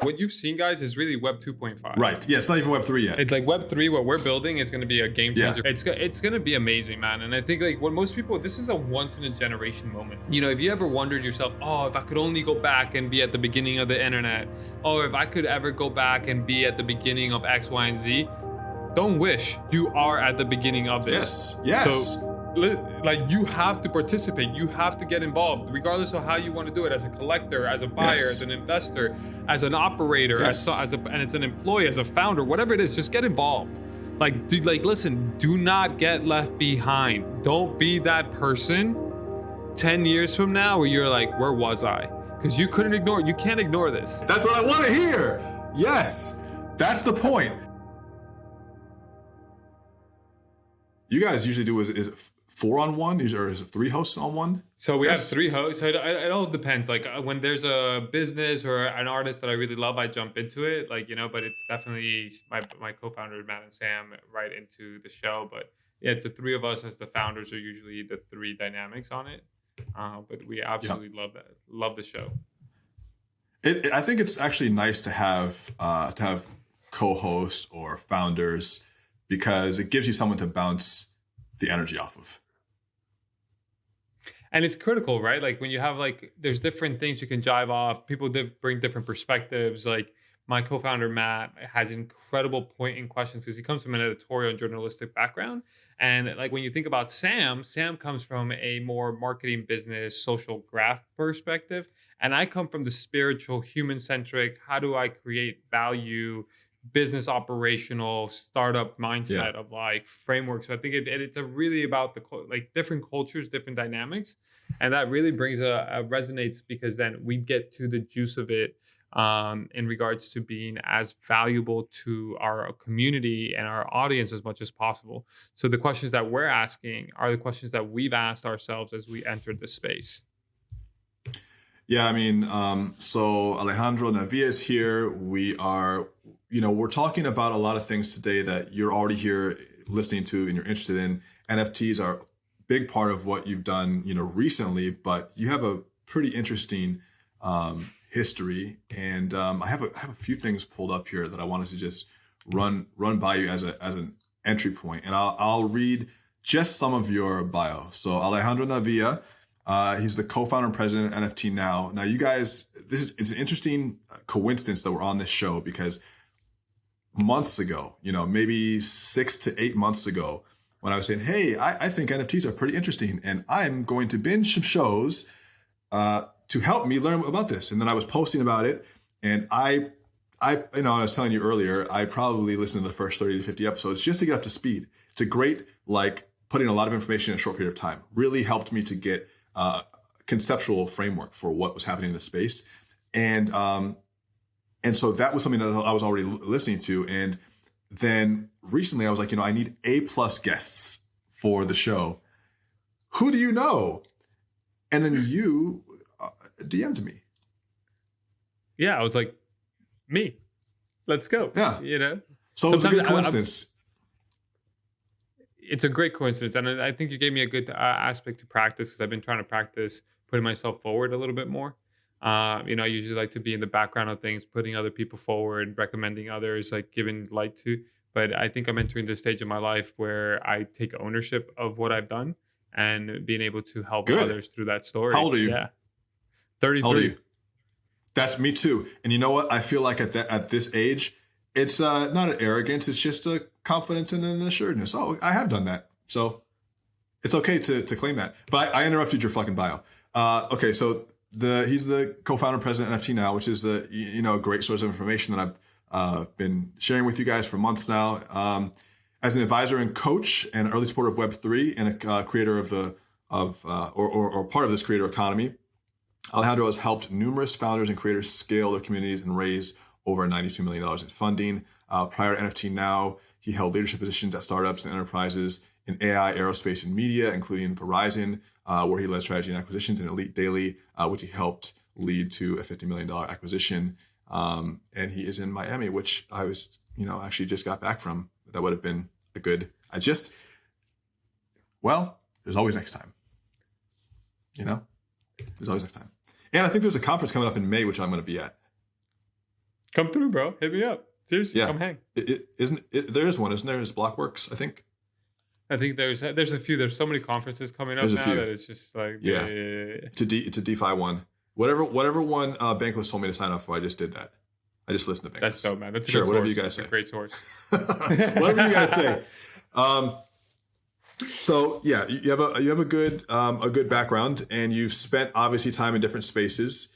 what you've seen, guys, is really Web 2.5. Right. Yeah, it's not even Web 3 yet. It's like Web 3, what we're building is going to be a game changer. Yeah. It's going to be amazing, man. And I think like when most people, this is a once in a generation moment. You know, if you ever wondered yourself, oh, if I could only go back and be at the beginning of the internet, or if I could ever go back and be at the beginning of X, Y, and Z, don't wish. You are at the beginning of this. Yes. So like you have to participate, you have to get involved, regardless of how you want to do it, as a collector, as a buyer, as an investor, as an operator, and as an employee, as a founder, whatever it is, just get involved. Like, dude, like, listen, do not get left behind. Don't be that person 10 years from now where you're like, where was I? Because you can't ignore this. That's what I want to hear. Yes, that's the point. You guys usually do is it 4-on-1, or is it 3 hosts on one? So we have 3 hosts. So it all depends. Like when there's a business or an artist that I really love, I jump into it. Like, you know, but it's definitely my co-founder Matt and Sam right into the show. But yeah, it's the 3 of us as the founders are usually the 3 dynamics on it. But we absolutely love the show. I think it's actually nice to have co-hosts or founders, because it gives you someone to bounce the energy off of. And it's critical, right? Like when you have there's different things you can jive off. People bring different perspectives. Like my co-founder, Matt, has incredible pointing questions because he comes from an editorial and journalistic background. And like when you think about Sam comes from a more marketing, business, social graph perspective. And I come from the spiritual, human-centric, how do I create value, business operational startup mindset of like framework. So I think it's a really about the different cultures, different dynamics, and that really brings a resonates, because then we get to the juice of it in regards to being as valuable to our community and our audience as much as possible. So the questions that we're asking are the questions that we've asked ourselves as we entered the space. Yeah, I mean, so Alejandro Navia is here. We're talking about a lot of things today that you're already here listening to and you're interested in. NFTs are a big part of what you've done, recently, but you have a pretty interesting history. And I have a few things pulled up here that I wanted to just run by you as an entry point. And I'll read just some of your bio. So Alejandro Navia, he's the co-founder and president of NFT Now. Now, you guys, it's an interesting coincidence that we're on this show, because months ago, maybe 6 to 8 months ago, when I was saying, hey, I think NFTs are pretty interesting, and I'm going to binge some shows to help me learn about this. And then I was posting about it, and I was telling you earlier, I probably listened to the first 30 to 50 episodes just to get up to speed. It's a great, putting a lot of information in a short period of time. Really helped me to get conceptual framework for what was happening in the space. And so that was something that I was already listening to. And then recently I was like, I need A+ guests for the show. Who do you know? And then you DM'd me. Yeah, I was like, me. Let's go. Yeah. So sometimes it's a good coincidence. It's a great coincidence. And I think you gave me a good aspect to practice, because I've been trying to practice putting myself forward a little bit more. I usually like to be in the background of things, putting other people forward, recommending others, like giving light to. But I think I'm entering this stage of my life where I take ownership of what I've done and being able to help others through that story. How old are you? Yeah. 33. How old are you? That's me too. And you know what? I feel like at this age, it's not an arrogance. It's just a confidence and an assuredness. Oh, I have done that. So it's okay to claim that. But I interrupted your fucking bio. Okay, so he's the co-founder and president of NFT Now, which is a great source of information that I've been sharing with you guys for months now. As an advisor and coach and early supporter of Web3 and a creator or part of this creator economy, Alejandro has helped numerous founders and creators scale their communities and raise over $92 million in funding. Prior to NFT Now, he held leadership positions at startups and enterprises in AI, aerospace, and media, including Verizon, where he led strategy and acquisitions, and Elite Daily, which he helped lead to a $50 million acquisition. And he is in Miami, which I was, actually just got back from. That would have been a good, there's always next time. There's always next time. And I think there's a conference coming up in May, which I'm going to be at. Come through, bro. Hit me up. Seriously, Yeah. come hang. There is one, isn't there? Is Blockworks, I think. I think there's a few. There's so many conferences coming up There's a now few. that it's just like Yeah. To DeFi one. Whatever one Bankless told me to sign up for, I just did that. I just listened to Bankless. That's dope, man. That's a Sure, good whatever source. you guys That's say. a great source. Whatever you guys say. So yeah, you have a good background, and you've spent obviously time in different spaces.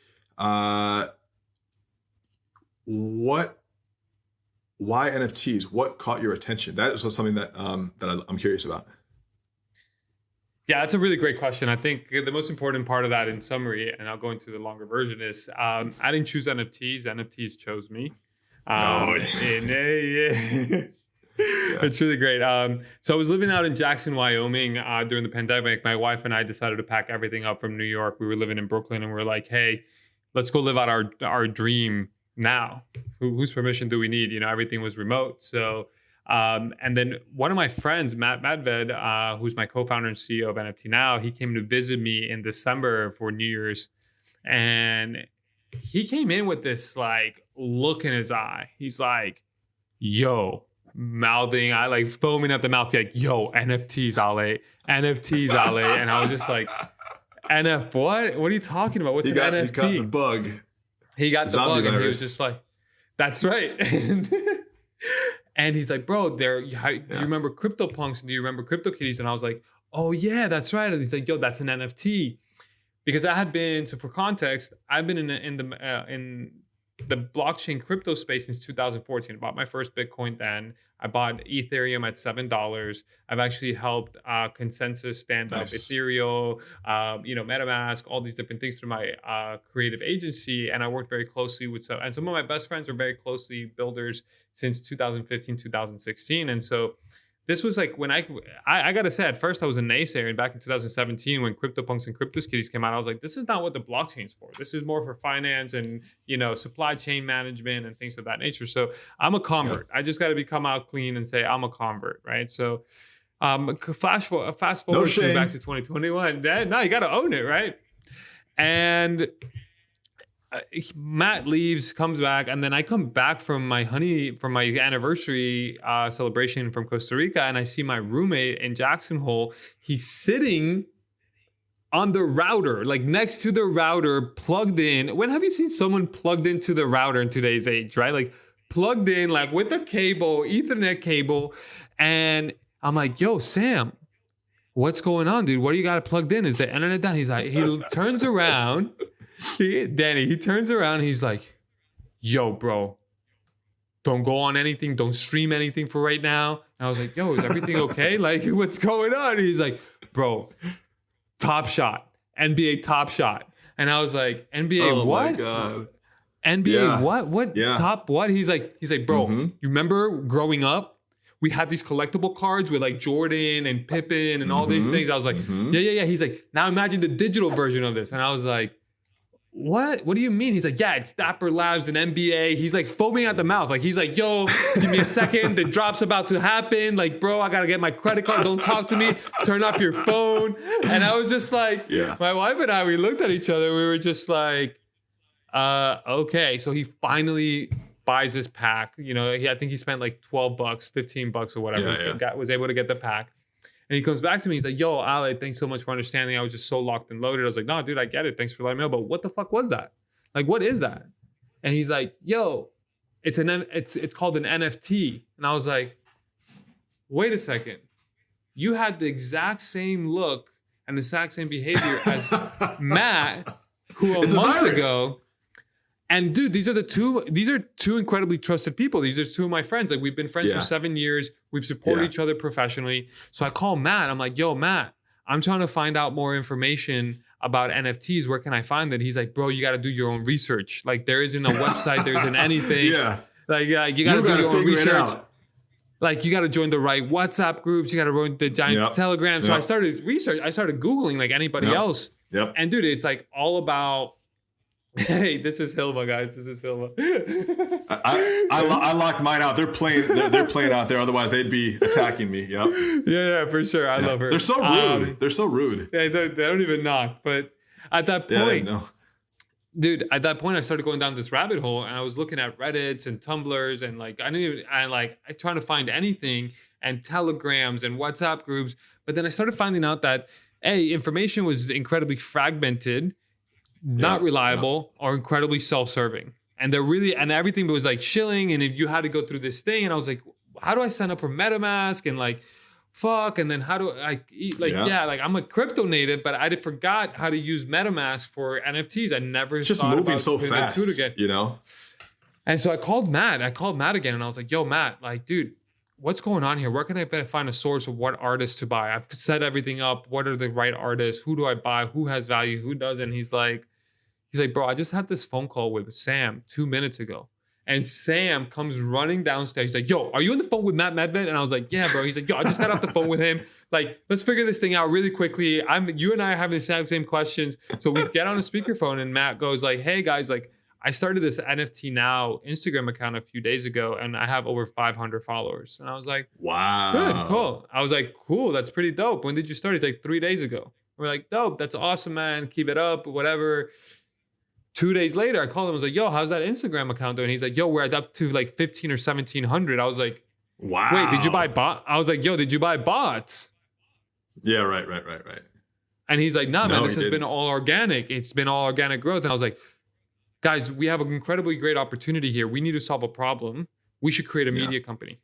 Why NFTs? What caught your attention? That is something that I'm curious about. Yeah, that's a really great question. I think the most important part of that, in summary, and I'll go into the longer version, is I didn't choose NFTs. NFTs chose me. It's really great. So I was living out in Jackson, Wyoming during the pandemic. My wife and I decided to pack everything up from New York. We were living in Brooklyn, and we were like, hey, let's go live out our dream now. Whose permission do we need? Everything was remote. So, and then one of my friends, Matt Madved, who's my co-founder and CEO of NFT Now, he came to visit me in December for New Year's. And he came in with this like look in his eye. He's like, yo, mouthing, I like foaming at the mouth, like, yo, NFTs, Ale, NFTs, Ale. And I was just like, NF what? What are you talking about? What's an NFT? He got the bug. He got the bug, and he was virus. just like, that's right. And he's like, bro, do you remember CryptoPunks and do you remember CryptoKitties? And I was like, oh yeah, that's right. And he's like, yo, that's an NFT. Because I had been, so for context, I've been in the blockchain crypto space since 2014. I bought my first Bitcoin then. I bought Ethereum at $7. I've actually helped Consensus stand up Ethereum, MetaMask, all these different things through my creative agency. And I worked very closely with some of my best friends are very closely builders since 2015, 2016. And so this was like when I gotta say, at first I was a naysayer, and back in 2017 when CryptoPunks and CryptoKitties came out, I was like, this is not what the blockchain's for. This is more for finance and supply chain management and things of that nature. So I'm a convert. I just got to come out clean and say I'm a convert, right? So fast forward back to 2021. No, you got to own it, right? And Matt leaves, comes back, and then I come back from my anniversary celebration from Costa Rica, and I see my roommate in Jackson Hole. He's sitting on the router, like next to the router, plugged in. When have you seen someone plugged into the router in today's age, right? Like plugged in, like with a cable, Ethernet cable. And I'm like, yo, Sam, what's going on, dude? What do you got plugged in? Is the internet down? He's like, he turns around. He turns around. He's like, yo, bro, don't go on anything. Don't stream anything for right now. And I was like, yo, is everything okay? Like, what's going on? And he's like, bro, Top Shot, NBA Top Shot. And I was like, NBA what? My God. NBA what? What? Yeah. Top what? He's like, bro, you remember growing up? We had these collectible cards with like Jordan and Pippen and all these things. I was like, yeah. He's like, now imagine the digital version of this. And I was like, what do you mean? He's like, yeah, it's Dapper Labs and NBA. He's like foaming at the mouth. Like, he's like, yo, give me a second. The drop's about to happen. Like, bro, I got to get my credit card. Don't talk to me. Turn off your phone. And I was just like, my wife and I, we looked at each other. We were just like, okay. So he finally buys this pack. I think he spent like $12, $15 or whatever. Was able to get the pack. And he comes back to me. He's like, yo, Ale, thanks so much for understanding. I was just so locked and loaded. I was like, no, dude, I get it. Thanks for letting me know. But what the fuck was that? Like, what is that? And he's like, yo, it's called an NFT. And I was like, wait a second. You had the exact same look and the exact same behavior as Matt, who a month ago. And dude, these are two incredibly trusted people. These are two of my friends. Like, we've been friends for 7 years. We've supported each other professionally. So I call Matt. I'm like, yo, Matt, I'm trying to find out more information about NFTs. Where can I find it? He's like, bro, you got to do your own research. Like, there isn't a website. There isn't anything. Like, you got to do your own research. Like, you got to join the right WhatsApp groups. You got to join the giant Telegram. So I started research. I started Googling like anybody else. And dude, it's like all about, hey, this is Hilma, guys. This is Hilma. I locked mine out. They're playing out there. Otherwise, they'd be attacking me. Yep. Yeah, for sure. I love her. They're so rude. They're so rude. Yeah, they don't even knock. But at that point, dude, at that point I started going down this rabbit hole and I was looking at Reddits and Tumblrs and like I trying to find anything and telegrams and WhatsApp groups. But then I started finding out that information was incredibly fragmented, not reliable, or incredibly self-serving. And they're really, and everything was like shilling. And if you had to go through this thing, and I was like, how do I sign up for MetaMask? And like, fuck. And then how do I eat? Like, like I'm a crypto native, but I forgot how to use MetaMask for NFTs. I never it's just thought moving about so putting fast, the two together. you know? And so I called Matt again, and I was like, yo, Matt, like, dude, what's going on here? Where can I find a source of what artists to buy? I've set everything up. What are the right artists? Who do I buy? Who has value? Who doesn't? He's like, bro, I just had this phone call with Sam 2 minutes ago. And Sam comes running downstairs. He's like, yo, are you on the phone with Matt Medved? And I was like, yeah, bro. He's like, yo, I just got off the phone with him. Like, let's figure this thing out really quickly. You and I are having the exact same questions. So we get on a speakerphone and Matt goes like, hey guys, like I started this NFT Now Instagram account a few days ago and I have over 500 followers. And I was like, wow, good, cool. I was like, cool, that's pretty dope. When did you start? He's like 3 days ago. We're like, dope, that's awesome, man. Keep it up, whatever. 2 days later, I called him. I was like, yo, how's that Instagram account doing? He's like, yo, we're up to like 15 or 1700. I was like, wow. Wait, did you buy bots? I was like, yo, did you buy bots? Yeah, right. And he's like, nah, No, man, this has didn't. been all organic. It's been all organic growth. And I was like, guys, we have an incredibly great opportunity here. We need to solve a problem. We should create a media company.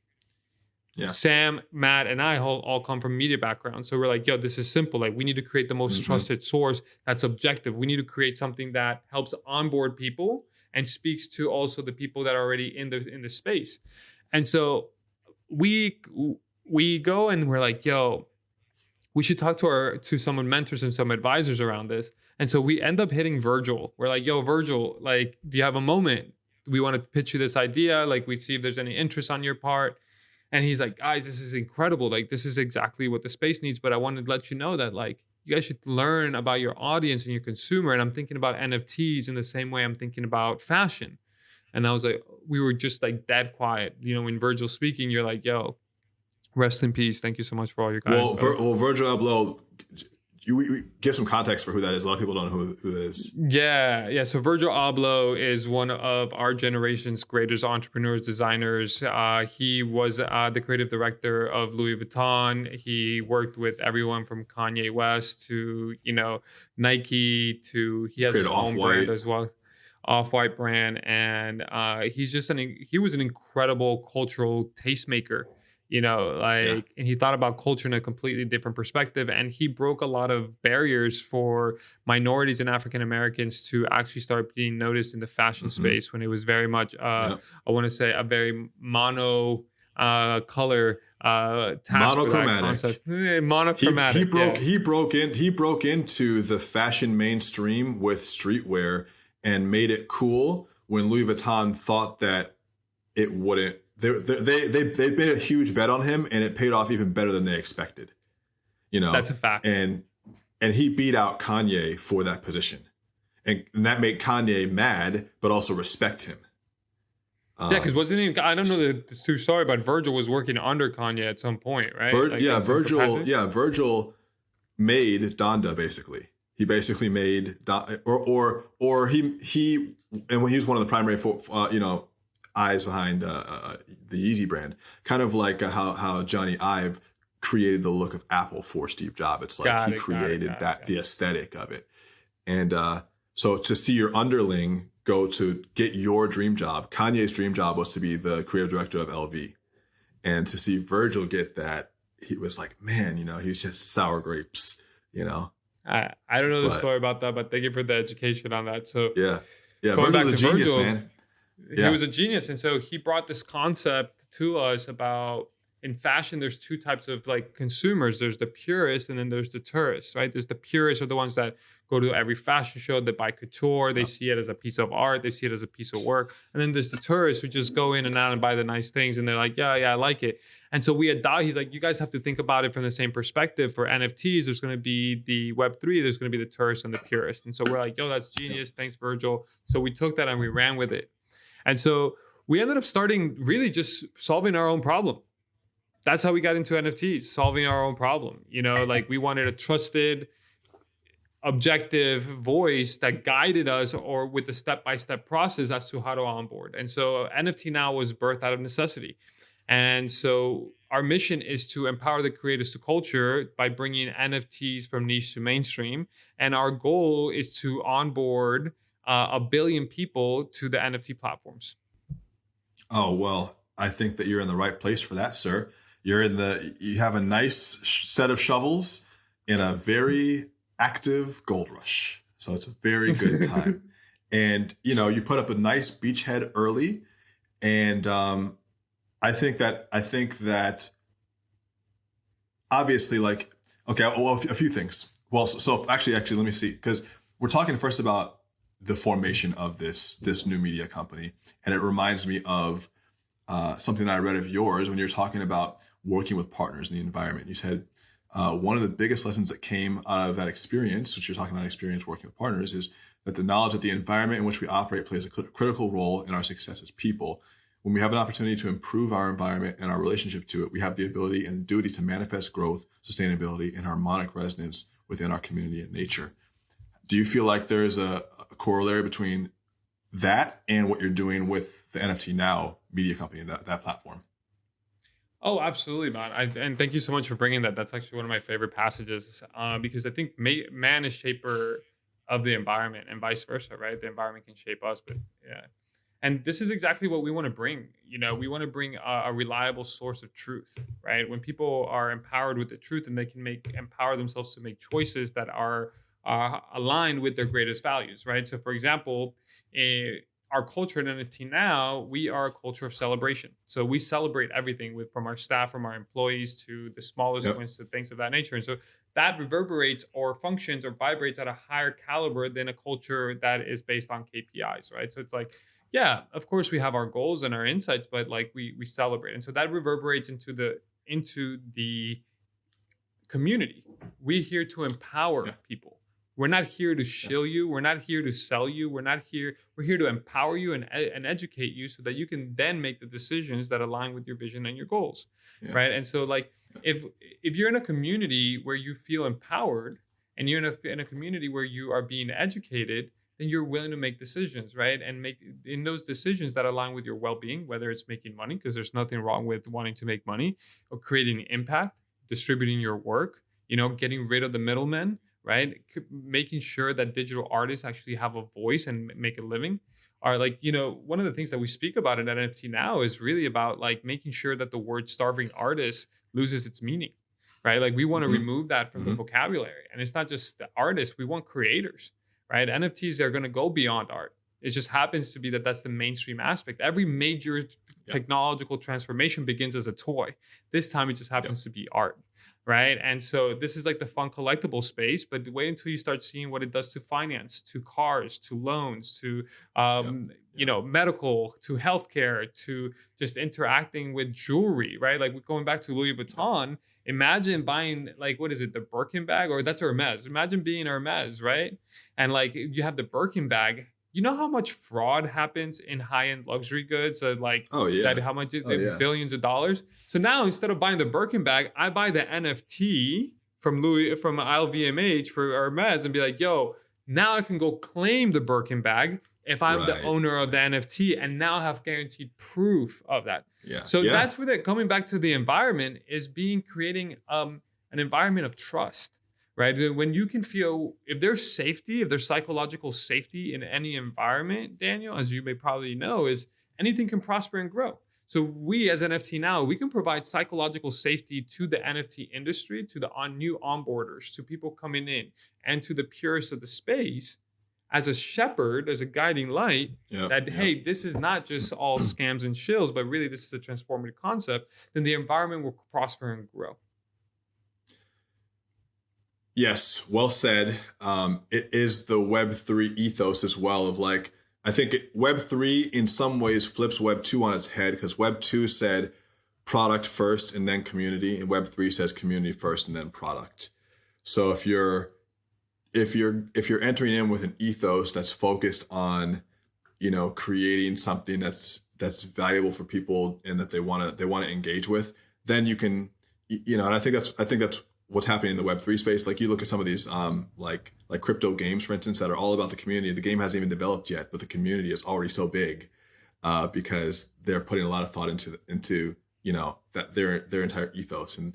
Yeah. Sam, Matt, and I all come from media backgrounds. So we're like, yo, this is simple. Like we need to create the most trusted source that's objective. We need to create something that helps onboard people and speaks to also the people that are already in the space. And so we go and we're like, yo, we should talk to some mentors and some advisors around this. And so we end up hitting Virgil. We're like, yo, Virgil, like, do you have a moment? We want to pitch you this idea. Like we'd see if there's any interest on your part. And he's like, guys, this is incredible. Like, this is exactly what the space needs. But I wanted to let you know that, like, you guys should learn about your audience and your consumer. And I'm thinking about NFTs in the same way I'm thinking about fashion. And I was like, we were just like dead quiet. You know, when Virgil's speaking, you're like, yo, rest in peace. Thank you so much for all your guys. Well, Virgil Abloh, you give some context for who that is. A lot of people don't know who that is. Yeah. So Virgil Abloh is one of our generation's greatest entrepreneurs, designers. He was the creative director of Louis Vuitton. He worked with everyone from Kanye West to, Nike to, he has his own brand as well, Off-White brand. And he was an incredible cultural tastemaker. And he thought about culture in a completely different perspective. And he broke a lot of barriers for minorities and African Americans to actually start being noticed in the fashion space when it was very much, I want to say, a very color task. Monochromatic. Monochromatic. He broke into the fashion mainstream with streetwear and made it cool when Louis Vuitton thought that it wouldn't. They made a huge bet on him, and it paid off even better than they expected. That's a fact. And he beat out Kanye for that position, and that made Kanye mad, but also respect him. Because wasn't he? I don't know the true story, but Virgil was working under Kanye at some point, right? Virgil made Donda basically. He basically made he and when he was one of the primary eyes behind the Yeezy brand, kind of like how Johnny Ive created the look of Apple for Steve Jobs. It's like he created the aesthetic of it. And so to see your underling go to get your dream job, Kanye's dream job was to be the creative director of LV. And to see Virgil get that, he was like, man, he's just sour grapes, I don't know the story about that, but thank you for the education on that. So yeah, going back to genius, Virgil, man. He was a genius. And so he brought this concept to us about, in fashion, there's two types of like consumers. There's the purists and then there's the tourists, right? There's the purists are the ones that go to every fashion show, they buy couture, they see it as a piece of art, they see it as a piece of work. And then there's the tourists who just go in and out and buy the nice things and they're like, yeah, I like it. And so he's like, you guys have to think about it from the same perspective. For NFTs, there's going to be the Web3, there's going to be the tourists and the purists. And so we're like, yo, that's genius. Thanks, Virgil. So we took that and we ran with it. And so we ended up starting really just solving our own problem. That's how we got into NFTs, solving our own problem. Like we wanted a trusted objective voice that guided us, or with the step-by-step process as to how to onboard. And so NFT Now was birthed out of necessity. And so our mission is to empower the creators to culture by bringing NFTs from niche to mainstream. And our goal is to onboard 1 billion people to the NFT platforms. Oh, well, I think that you're in the right place for that, sir. You have a nice set of shovels in a very active gold rush. So it's a very good time. And, you put up a nice beachhead early. And I think that obviously, like, okay, well, a few things. Well, so actually, let me see, because we're talking first about the formation of this new media company. And it reminds me of something that I read of yours when you're talking about working with partners in the environment. You said one of the biggest lessons that came out of that experience, which you're talking about experience working with partners, is that the knowledge that the environment in which we operate plays a critical role in our success as people. When we have an opportunity to improve our environment and our relationship to it, we have the ability and duty to manifest growth, sustainability, and harmonic resonance within our community and nature. Do you feel like there's a corollary between that and what you're doing with the NFT Now media company and that platform? Oh, absolutely, man. And thank you so much for bringing that. That's actually one of my favorite passages, because I think man is shaper of the environment and vice versa, right? The environment can shape us, but yeah. And this is exactly what we want to bring. We want to bring a reliable source of truth, right? When people are empowered with the truth, and they can empower themselves to make choices that are aligned with their greatest values, right? So, for example, our culture at NFT Now, we are a culture of celebration. So we celebrate everything from our staff, from our employees to the smallest ones, to things of that nature. And so that reverberates or functions or vibrates at a higher caliber than a culture that is based on KPIs, right? So it's like, yeah, of course we have our goals and our insights, but like we celebrate. And so that reverberates into the community. We're here to empower people. We're not here to shill you. We're not here to sell you. We're here to empower you and educate you so that you can then make the decisions that align with your vision and your goals, right? And so like, if you're in a community where you feel empowered, and you're in a community where you are being educated, then you're willing to make decisions, right? And make in those decisions that align with your well-being, whether it's making money, because there's nothing wrong with wanting to make money, or creating impact, distributing your work, getting rid of the middlemen, right? Making sure that digital artists actually have a voice and make a living. Are like, one of the things that we speak about in NFT Now is really about like making sure that the word starving artist loses its meaning, right? Like we want to remove that from the vocabulary. And it's not just the artists, we want creators, right? NFTs are going to go beyond art. It just happens to be that that's the mainstream aspect. Every major technological transformation begins as a toy. This time it just happens to be art, right? And so this is like the fun collectible space, but wait until you start seeing what it does to finance, to cars, to loans, to medical, to healthcare, to just interacting with jewelry, right? Like going back to Louis Vuitton, imagine buying like, what is it, the Birkin bag, or that's Hermes. Imagine being Hermes, right? And like you have the Birkin bag. You know how much fraud happens in high-end luxury goods? That how much billions of dollars. So now instead of buying the Birkin bag, I buy the NFT from LVMH for Hermes and be like, yo, now I can go claim the Birkin bag if I'm the owner of the NFT, and now have guaranteed proof of that. So that's where coming back to the environment is creating an environment of trust. Right? When you can feel, if there's safety, if there's psychological safety in any environment, Daniel, as you may probably know, is anything can prosper and grow. So we as NFT Now, we can provide psychological safety to the NFT industry, to the new onboarders, to people coming in, and to the purists of the space as a shepherd, as a guiding light, hey, this is not just all scams and shills, but really this is a transformative concept, then the environment will prosper and grow. Yes, well said. It is the Web3 ethos as well of like, I think Web3 in some ways flips Web2 on its head, because Web2 said product first and then community, and Web3 says community first and then product. So if you're entering in with an ethos that's focused on, creating something that's valuable for people and that they want to engage with, then you can, and I think that's what's happening in the Web3 space. Like you look at some of these like crypto games, for instance, that are all about the community. The game hasn't even developed yet, but the community is already so big because they're putting a lot of thought into that their entire ethos and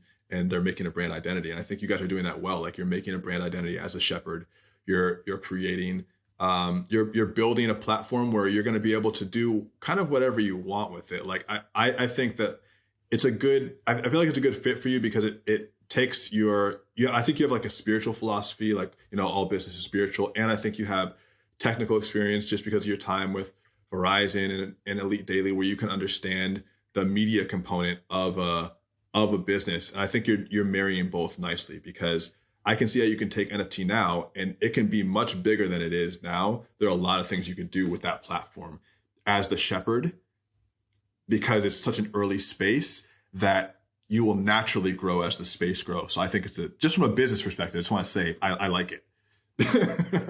they're making a brand identity. And I think you guys are doing that well. Like you're making a brand identity as a shepherd. You're creating you're building a platform where you're going to be able to do kind of whatever you want with it. Like I think that it's I feel like it's a good fit for you because it takes I think you have like a spiritual philosophy, like, all business is spiritual. And I think you have technical experience just because of your time with Verizon and Elite Daily, where you can understand the media component of a business. And I think you're marrying both nicely, because I can see how you can take NFT Now and it can be much bigger than it is now. There are a lot of things you can do with that platform as the shepherd, because it's such an early space that you will naturally grow as the space grows. So I think just from a business perspective, I just want to say I like it.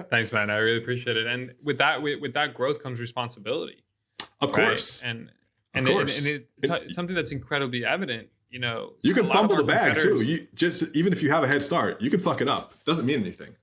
Thanks, man. I really appreciate it. And with that growth comes responsibility. Of course. And it's something that's incredibly evident. You can fumble the bag too. Even if you have a head start, you can fuck it up. Doesn't mean anything.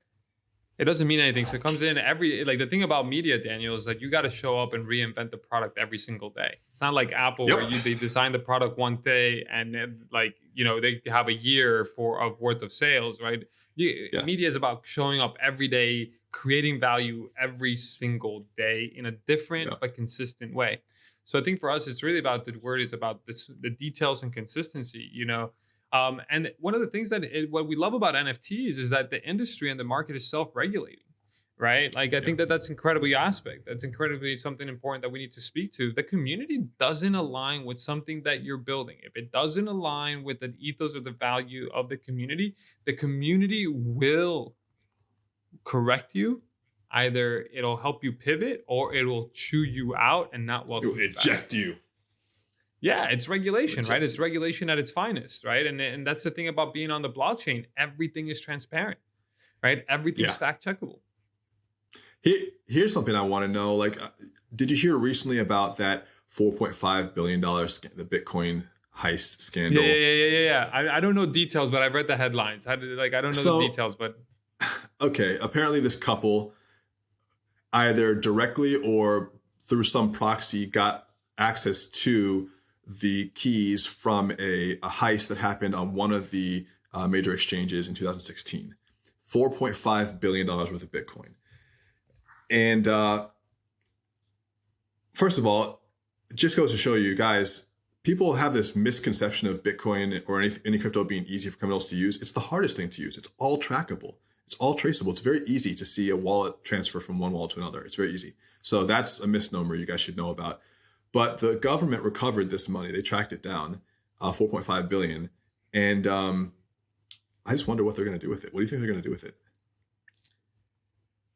It doesn't mean anything. So it comes in the thing about media, Daniel, is that you got to show up and reinvent the product every single day. It's not like Apple where they design the product one day and then they have a year of worth of sales, right? Media is about showing up every day, creating value every single day in a different but consistent way. So I think for us, it's really about the details and consistency, and one of the things what we love about NFTs is that the industry and the market is self-regulating, right? Like I think that's incredibly aspect. That's incredibly something important that we need to speak to. The community doesn't align with something that you're building. If it doesn't align with the ethos or the value of the community will correct you. Either it'll help you pivot or it will chew you out and not welcome you back. Eject you. Yeah, it's regulation, right? It's regulation at its finest, right? And that's the thing about being on the blockchain. Everything is transparent, right? Everything's fact checkable. Here's something I want to know. Like, did you hear recently about that $4.5 billion the Bitcoin heist scandal? Yeah. I don't know details, but I've read the headlines. I don't know the details, but okay. Apparently, this couple either directly or through some proxy got access to the keys from a heist that happened on one of the major exchanges in 2016. $4.5 billion worth of Bitcoin. And first of all, it just goes to show you guys, people have this misconception of Bitcoin or any crypto being easy for criminals to use. It's the hardest thing to use. It's all trackable. It's all traceable. It's very easy to see a wallet transfer from one wallet to another. It's very easy. So that's a misnomer you guys should know about. But the government recovered this money. They tracked it down, $4.5 billion. And I just wonder what they're going to do with it. What do you think they're going to do with it?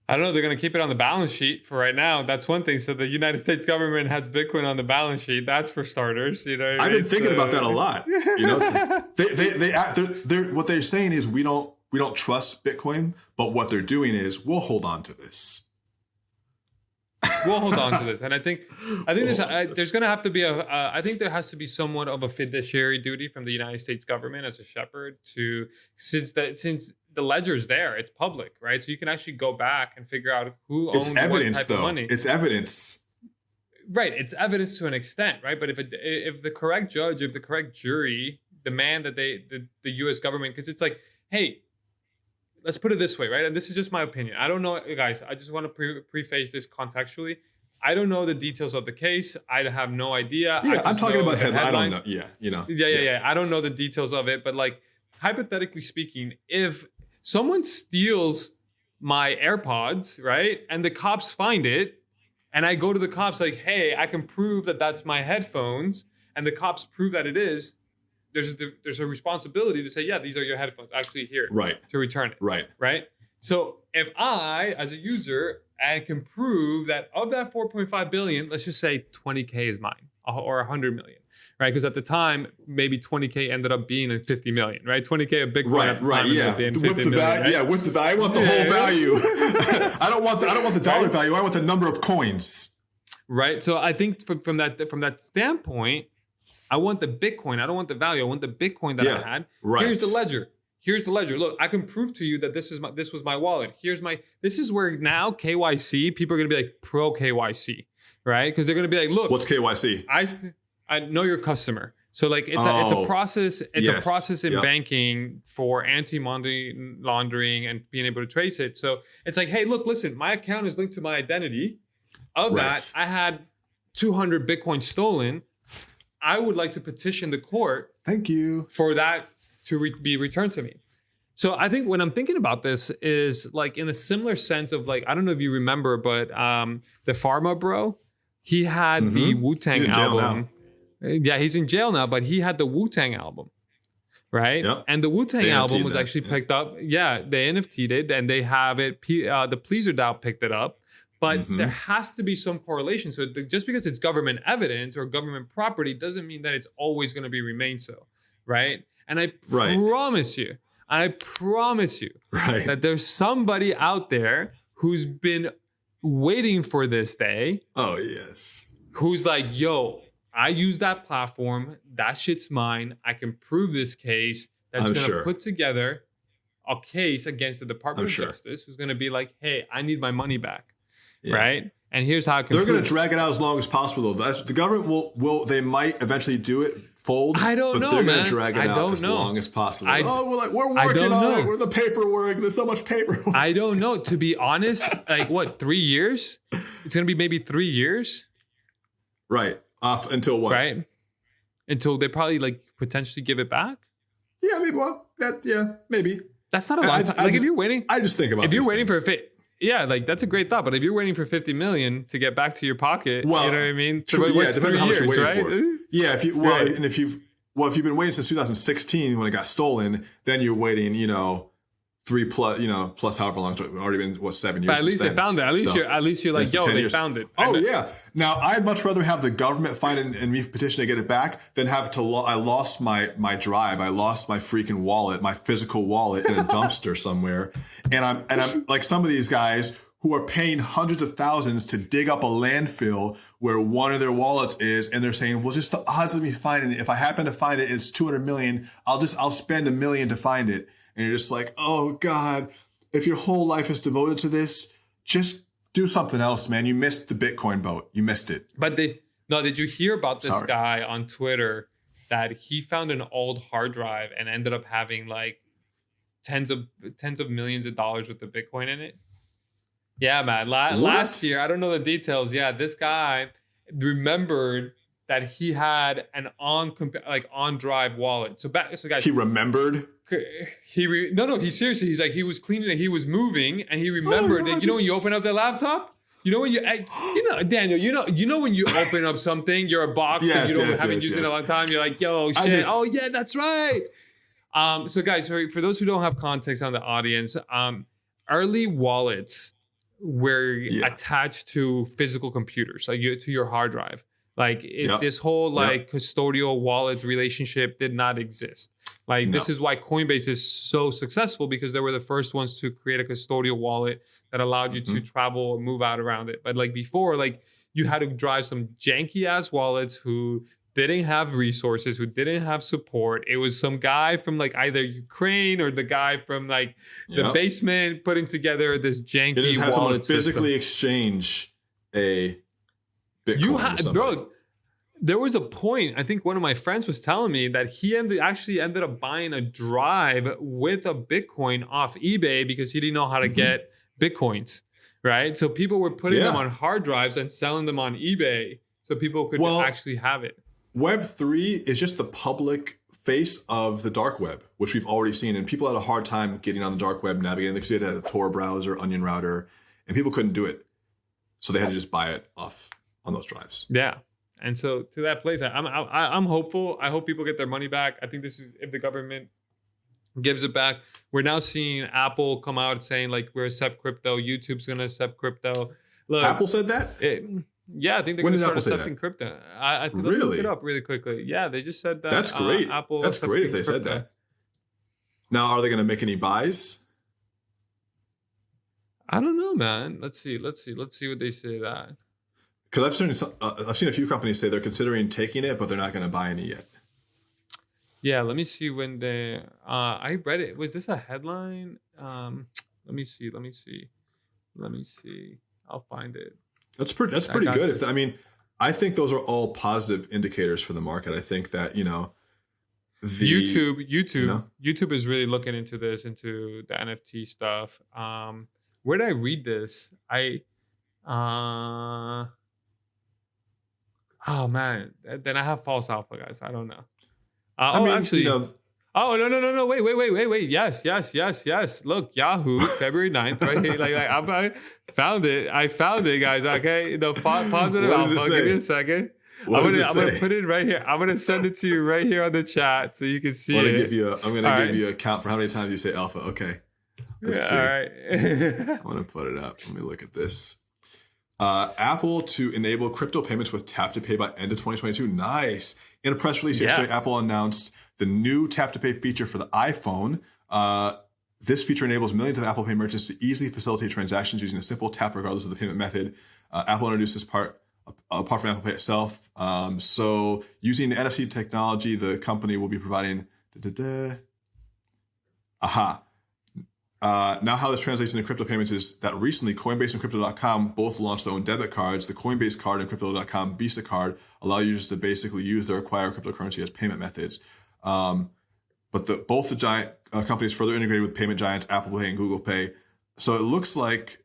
I don't know. They're going to keep it on the balance sheet for right now. That's one thing. So the United States government has Bitcoin on the balance sheet. That's for starters. I've been thinking about that a lot. What they're saying is we don't trust Bitcoin, but what they're doing is we'll hold on to this. We'll hold on to this, and I think there's going to have to be I think there has to be somewhat of a fiduciary duty from the United States government as a shepherd since the ledger's there, it's public, right? So you can actually go back and figure out who owns what type of money. It's evidence. Right, it's evidence to an extent, right? But if the correct judge, if the correct jury demand that the U.S. government, because it's like, hey, let's put it this way, right? And this is just my opinion. I don't know, guys. I just want to preface this contextually. I don't know the details of the case. I have no idea. Yeah, I'm talking about headlines. I don't know. Yeah, Yeah. I don't know the details of it, but like hypothetically speaking, if someone steals my AirPods, right, and the cops find it, and I go to the cops like, hey, I can prove that that's my headphones, and the cops prove that it is, there's a responsibility to say, yeah, these are your headphones, actually here, right, to return it. Right. So if I, as a user, I can prove that of that 4.5 billion, let's just say 20K is mine, or 100 million, right? Because at the time, maybe 20K ended up being 50 million, right? 20K of Bitcoin at the time ended up being 50 million. Right? Yeah, with the value. I want the whole value. I don't want the dollar value. I want the number of coins. Right. So I think from that standpoint, I want the Bitcoin. I don't want the value. I want the Bitcoin that I had. Right. Here's the ledger. Here's the ledger. Look, I can prove to you that this was my wallet. This is where now KYC, people are going to be like pro KYC, right? Because they're going to be like, look. What's KYC? I know your customer. So like it's a process. It's a process in banking for anti-money laundering and being able to trace it. So it's like, hey, look, listen, my account is linked to my identity. Of that, I had 200 Bitcoin stolen. I would like to petition the court. Thank you. For that to be returned to me. So I think when I'm thinking about this is like in a similar sense of like, I don't know if you remember, but the Pharma Bro, he had the Wu-Tang album. Yeah, he's in jail now, but he had the Wu-Tang album, right? Yep. And the Wu-Tang album was actually picked up. Yeah, they NFT'd it and they have it. The Pleaser DAO picked it up. But there has to be some correlation. So just because it's government evidence or government property doesn't mean that it's always going to be remain so, right? And I promise you that there's somebody out there who's been waiting for this day. Oh, yes. Who's like, yo, I use that platform. That shit's mine. I can prove this case. That's going to put together a case against the Department of Justice who's going to be like, hey, I need my money back. Yeah. Right? And here's how I can They're going to drag it out as long as possible, though. The government they might eventually do it, fold. I don't know, they're man. going to drag it out as long as possible. We're working on it. We're the paperwork. There's so much paperwork. I don't know. To be honest, like what, 3 years? It's going to be maybe 3 years. Right. Until what? Right. Until they probably like potentially give it back. Yeah, maybe. Well, maybe. That's not a long time. If you're waiting. I just think about if you're waiting for a fit. Yeah, like that's a great thought. But if you're waiting for 50 million to get back to your pocket, you know what I mean? True, what's 3 years, right? Yeah, if you've been waiting since 2016 when it got stolen, then you're waiting, 3 plus however long. It's already been 7 years. But at least they found it. At least you're like, yo, they found it. Oh yeah. Now I'd much rather have the government find it and me petition to get it back than have to. I lost my drive. I lost my freaking wallet, my physical wallet in a dumpster somewhere, and I'm like some of these guys who are paying hundreds of thousands to dig up a landfill where one of their wallets is, and they're saying, well, just the odds of me finding it. If I happen to find it, it's 200 million. I'll spend $1 million to find it. And you're just like, oh God, if your whole life is devoted to this, just do something else, man. You missed the Bitcoin boat. You missed it. But did you hear about this guy on Twitter that he found an old hard drive and ended up having like tens of millions of dollars worth of Bitcoin in it? Yeah, man. Last year, I don't know the details. Yeah, this guy remembered that he had an on drive wallet. So guys, he remembered. He's seriously. He's like, he was cleaning it. He was moving, and he remembered that. You know when you open up the laptop, Daniel. You know when you open up something, you're a box and you haven't used it in a long time. You're like, yo, shit. Oh yeah, that's right. So guys, for those who don't have context on the audience, early wallets were attached to physical computers, like to your hard drive. Like this whole custodial wallet relationship did not exist. This is why Coinbase is so successful, because they were the first ones to create a custodial wallet that allowed you to travel and move out around it. But before, you had to drive some janky ass wallets who didn't have resources, who didn't have support. It was some guy from either Ukraine or the guy from the basement putting together this janky wallet system. Physically exchange a Bitcoin. Bro, there was a point, I think one of my friends was telling me that he actually ended up buying a drive with a Bitcoin off eBay because he didn't know how to get Bitcoins, right? So people were putting them on hard drives and selling them on eBay so people could actually have it. Web3 is just the public face of the dark web, which we've already seen. And people had a hard time getting on the dark web, navigating. Because they had a Tor browser, Onion router, and people couldn't do it. So they had to just buy it off on those drives. Yeah. And so to that place, I'm hopeful. I hope people get their money back. I think this is, if the government gives it back. We're now seeing Apple come out saying we're accept crypto. YouTube's going to accept crypto. Look, Apple said that? I think they're going to start accepting crypto. I think really? Look it up really quickly. Yeah, they just said that. That's great. Apple. That's great if they said that. Now, are they going to make any buys? I don't know, man. Let's see what they say that. Because I've seen a few companies say they're considering taking it, but they're not going to buy any yet. Yeah, let me see when I read it. Was this a headline? Let me see. I'll find it. That's pretty good. I think those are all positive indicators for the market. I think that, YouTube is really looking into the NFT stuff. Where did I read this? Oh man, then I have false alpha, guys. I don't know. Actually, oh no! Wait! Yes. Look, Yahoo, February 9th, right here. I found it. I found it, guys. Okay, the positive alpha. Give me a second. I'm gonna put it right here. I'm gonna send it to you right here on the chat so you can see it. I'm gonna give you a count for how many times you say alpha. Okay. Let's see. All right. I'm gonna put it up. Let me look at this. Apple to enable crypto payments with tap to pay by end of 2022. Nice. In a press release yesterday, Apple announced the new tap to pay feature for the iPhone. This feature enables millions of Apple Pay merchants to easily facilitate transactions using a simple tap regardless of the payment method. Apple introduced this part apart from Apple Pay itself. So using the NFT technology, the company will be providing now how this translates into crypto payments is that recently Coinbase and Crypto.com both launched their own debit cards. The Coinbase Card and Crypto.com Visa Card allow users to basically use their acquired cryptocurrency as payment methods. But both the giant companies further integrated with payment giants Apple Pay and Google Pay. So it looks like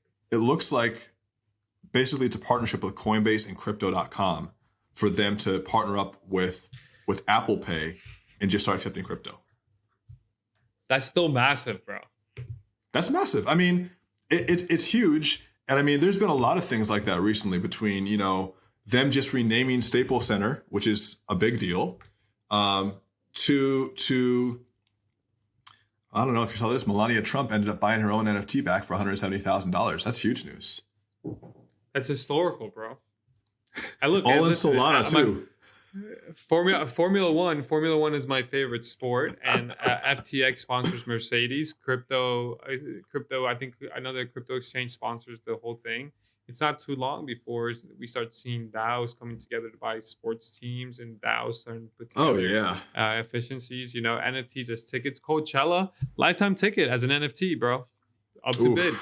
basically it's a partnership with Coinbase and Crypto.com for them to partner up with Apple Pay and just start accepting crypto. That's still massive, bro. That's massive. It's huge. And there's been a lot of things like that recently between, them just renaming Staples Center, which is a big deal, to I don't know if you saw this, Melania Trump ended up buying her own NFT back for $170,000. That's huge news. That's historical, bro. I look all in Solana too. Formula One is my favorite sport, and FTX sponsors Mercedes. Crypto. I think another crypto exchange sponsors the whole thing. It's not too long before we start seeing DAOs coming together to buy sports teams, and DAOs starting to put together efficiencies. NFTs as tickets. Coachella lifetime ticket as an NFT, bro. Up to bid.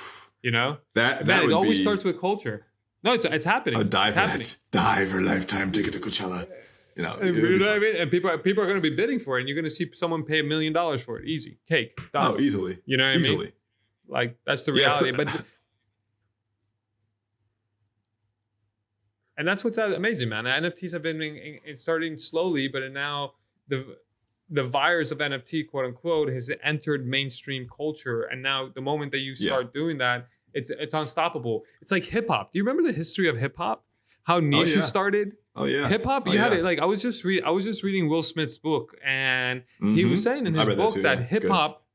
That it always starts with culture. No, it's happening. It's happening. Diver lifetime ticket to Coachella. You know what I mean? And people are going to be bidding for it, and you're going to see someone pay $1 million for it. Easy. Cake. Done. Oh, easily. You know what I mean? Like, that's the reality. And that's what's amazing, man. NFTs have been starting slowly, but now the virus of NFT, quote unquote, has entered mainstream culture. And now the moment that you start doing that, it's unstoppable. It's like hip hop. Do you remember the history of hip hop? How niche started? Oh yeah, hip hop. You had it. Like I was just reading Will Smith's book, and he was saying in his book that hip hop,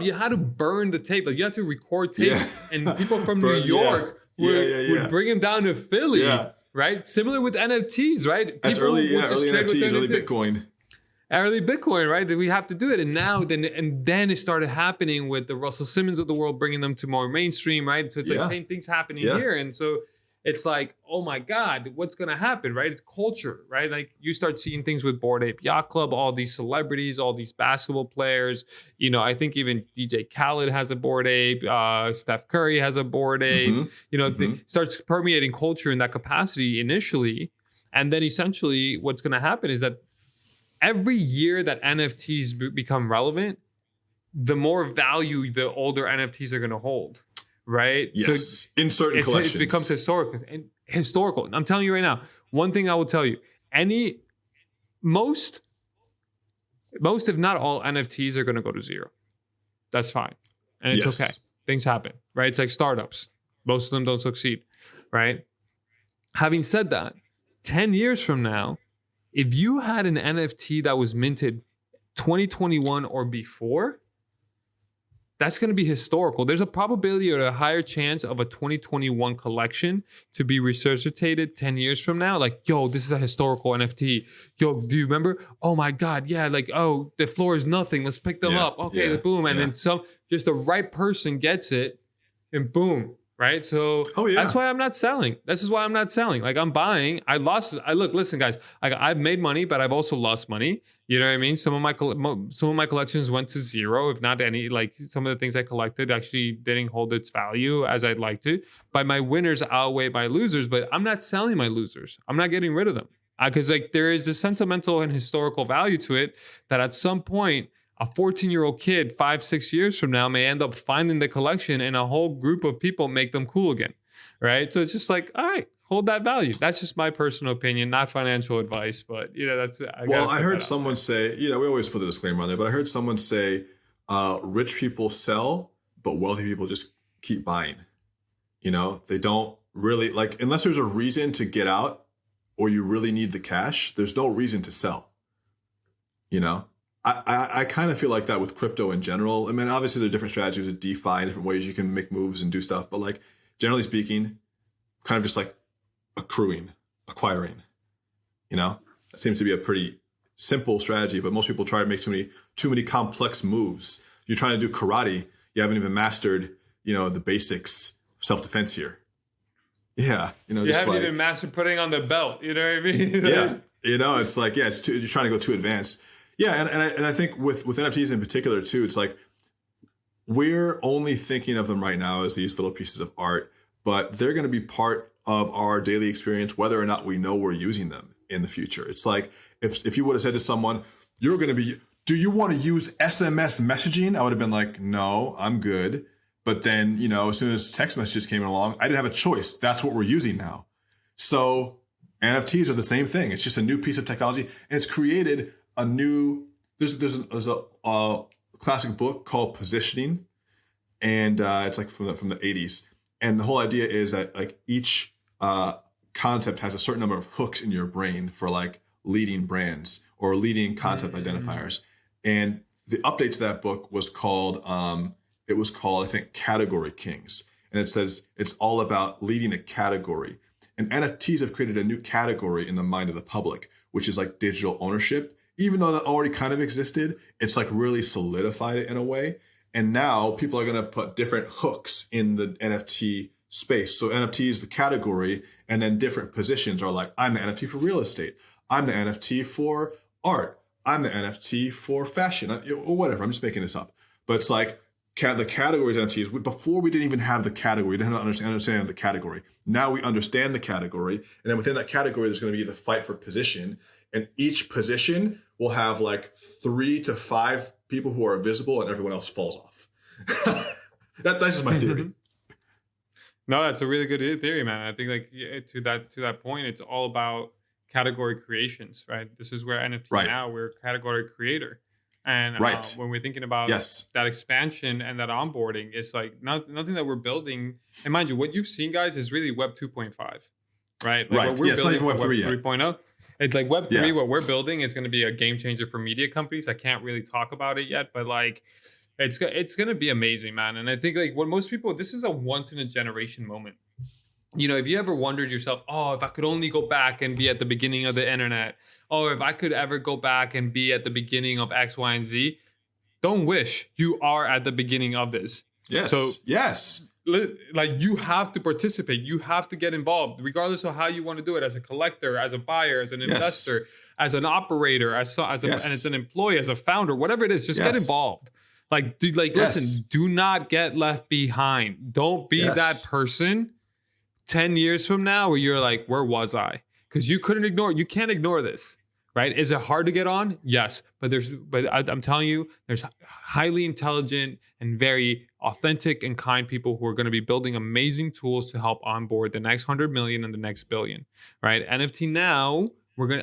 you had to burn the tape. Like you had to record tapes, and people from New York would bring him down to Philly, right? Similar with NFTs, right? As early NFTs, early Bitcoin. Early Bitcoin, right? That we have to do it, and now then it started happening with the Russell Simmons of the world, bringing them to more mainstream, right? So it's like same things happening here, and so. It's like, oh my God, what's going to happen, right? It's culture, right? Like you start seeing things with Bored Ape Yacht Club, all these celebrities, all these basketball players. I think even DJ Khaled has a Bored Ape. Steph Curry has a Bored Ape. Starts permeating culture in that capacity initially. And then essentially what's going to happen is that every year that NFTs become relevant, the more value the older NFTs are going to hold. Right? Yes. So in certain collections. It becomes historical. I'm telling you right now, one thing I will tell you, most if not all NFTs are going to go to zero. That's fine. And it's okay. Things happen, right? It's like startups. Most of them don't succeed, right? Having said that, 10 years from now, if you had an NFT that was minted 2021 or before, that's going to be historical. There's a probability or a higher chance of a 2021 collection to be resuscitated 10 years from now. Like, yo, this is a historical NFT. Yo, do you remember? Oh my God, yeah. Like, oh, the floor is nothing. Let's pick them up. Okay, boom. And then just the right person gets it, and boom, right? So Oh yeah. that's why I'm not selling. This is why I'm not selling. Like I'm buying. Listen, guys. I've made money, but I've also lost money. You know what I mean? Some of my collections went to zero, if not any. Like some of the things I collected actually didn't hold its value as I'd like to. But my winners outweigh my losers. But I'm not selling my losers. I'm not getting rid of them because like there is a sentimental and historical value to it that at some point a 14-year-old kid 5-6 years from now may end up finding the collection and a whole group of people make them cool again, right? So it's just like, all right, hold that value. That's just my personal opinion, not financial advice, but that's. I heard someone say, we always put the disclaimer on there, but I heard someone say, rich people sell, but wealthy people just keep buying. They don't really unless there's a reason to get out or you really need the cash, there's no reason to sell, I kind of feel like that with crypto in general. I mean, obviously there are different strategies with DeFi, different ways you can make moves and do stuff. But like generally speaking, kind of just like acquiring. That seems to be a pretty simple strategy. But most people try to make too many complex moves. You're trying to do karate. You haven't even mastered, the basics of self-defense here. Yeah, you haven't even mastered putting on the belt. You know what I mean? Yeah, it's like you're trying to go too advanced. Yeah, and I think with NFTs in particular too, it's like we're only thinking of them right now as these little pieces of art, but they're going to be part of our daily experience, whether or not we know we're using them in the future. It's like if you would have said to someone, do you want to use SMS messaging? I would have been like, no, I'm good. But then, as soon as text messages came along, I didn't have a choice. That's what we're using now. So NFTs are the same thing. It's just a new piece of technology, and it's created a new. There's a classic book called Positioning, and it's like from the 80s. And the whole idea is that like each concept has a certain number of hooks in your brain for like leading brands or leading concept identifiers. And the update to that book was called I think Category Kings. And it says it's all about leading a category. And NFTs have created a new category in the mind of the public, which is like digital ownership. Even though that already kind of existed, it's like really solidified it in a way. And now people are going to put different hooks in the NFT space. So NFT is the category, and then different positions are like, I'm the NFT for real estate. I'm the NFT for art. I'm the NFT for fashion, or whatever. I'm just making this up. But it's like the categories of NFTs. Before we didn't even have the category. We didn't have understanding of the category. Now we understand the category. And then within that category, there's going to be the fight for position. And each position will have like 3 to 5 people who are visible and everyone else falls off. That's just my theory. No, that's a really good theory, man. I think like to that point, it's all about category creations, right? This is where NFT Now, we're a category creator. And when we're thinking about that expansion and that onboarding, it's like nothing that we're building. And mind you, what you've seen, guys, is really Web 2.5, right? Like what we're building for Web 3.0. It's like Web 3, what we're building is going to be a game changer for media companies. I can't really talk about it yet, but like it's going to be amazing, man. And I think like what most people, this is a once in a generation moment. If you ever wondered yourself, if I could only go back and be at the beginning of the internet, or if I could ever go back and be at the beginning of X, Y, and Z, don't wish. You are at the beginning of this. Yes. So yes. Like you have to participate. You have to get involved, regardless of how you want to do it, as a collector, as a buyer, as an investor, as an operator, and as an employee, as a founder, whatever it is, just get involved. Like, dude, listen, do not get left behind. Don't be that person 10 years from now where you're like, where was I? Because you can't ignore this, right? Is it hard to get on? Yes. But I'm telling you, there's highly intelligent and very authentic and kind people who are going to be building amazing tools to help onboard the next 100 million and the next billion, right? NFT Now,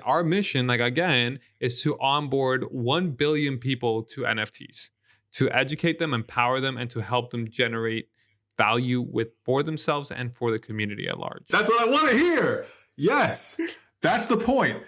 our mission, like again, is to onboard 1 billion people to NFTs, to educate them, empower them, and to help them generate value for themselves and for the community at large. That's what I want to hear. Yes, that's the point.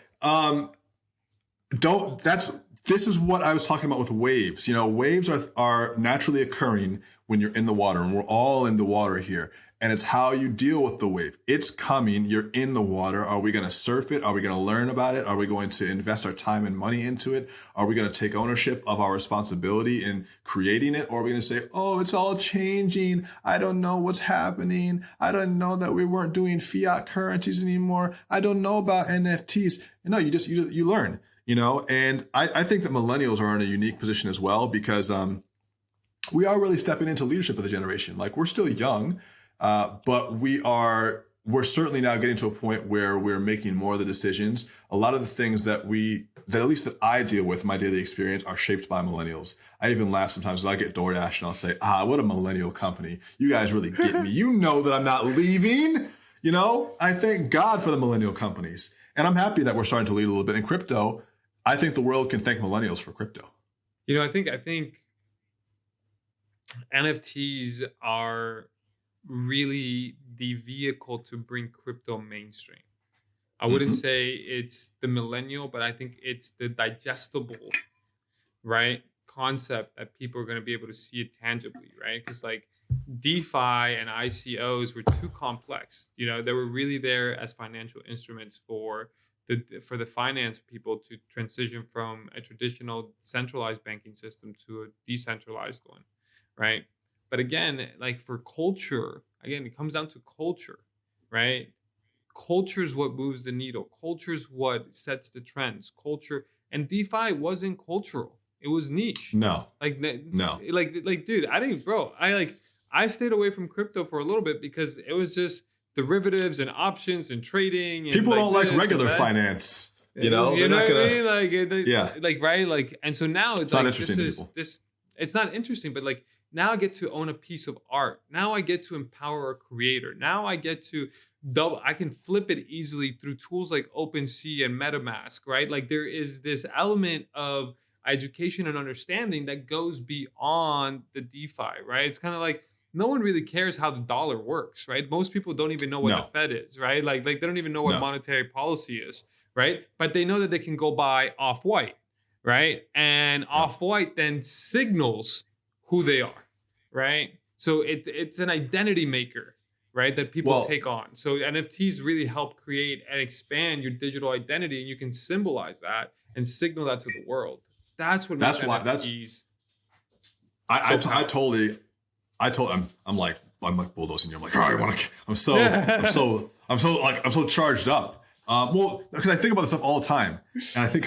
This is what I was talking about with waves. Waves are naturally occurring when you're in the water, and we're all in the water here. and it's how you deal with the wave. It's coming. You're in the water. Are we going to surf it? Are we going to learn about it? Are we going to invest our time and money into it? Are we going to take ownership of our responsibility in creating it? Or are we going to say, oh, it's all changing. I don't know what's happening. I don't know that we weren't doing fiat currencies anymore. I don't know about NFTs. No, you learn, and I think that millennials are in a unique position as well, because we are really stepping into leadership of the generation. Like, we're still young, but we're certainly now getting to a point where we're making more of the decisions. A lot of the things that at least that I deal with in my daily experience are shaped by millennials. I even laugh sometimes when I get DoorDash and I'll say, what a millennial company. You guys really get me. You know that I'm not leaving. I thank God for the millennial companies. And I'm happy that we're starting to lead a little bit in crypto. I think the world can thank millennials for crypto. I think NFTs are really the vehicle to bring crypto mainstream. I wouldn't say it's the millennial, but I think it's the digestible, right, concept that people are going to be able to see it tangibly, right? Because like DeFi and ICOs were too complex. They were really there as financial instruments for the finance people to transition from a traditional centralized banking system to a decentralized one, right? But again, like for culture, it comes down to culture, right? Culture is what moves the needle. Culture is what sets the trends. Culture, and DeFi wasn't cultural. It was niche. No. No. Like, dude, I stayed away from crypto for a little bit because it was just derivatives and options and trading. And people don't like regular finance. You know what I mean? Yeah. Right? Like, and so now it's not like interesting it's not interesting, but like now I get to own a piece of art. Now I get to empower a creator. Now I get to I can flip it easily through tools like OpenSea and MetaMask, right? Like there is this element of education and understanding that goes beyond the DeFi, right? It's kind of like no one really cares how the dollar works, right? Most people don't even know what the Fed is, right? Like they don't even know what monetary policy is, right? But they know that they can go buy Off-White, right? And Off-White then signals who they are, right? So it's an identity maker, right? That people take on. So NFTs really help create and expand your digital identity, and you can symbolize that and signal that to the world. That's what makes NFTs. I'm like bulldozing you. I'm like, I'm so charged up. Because I think about this stuff all the time, and I think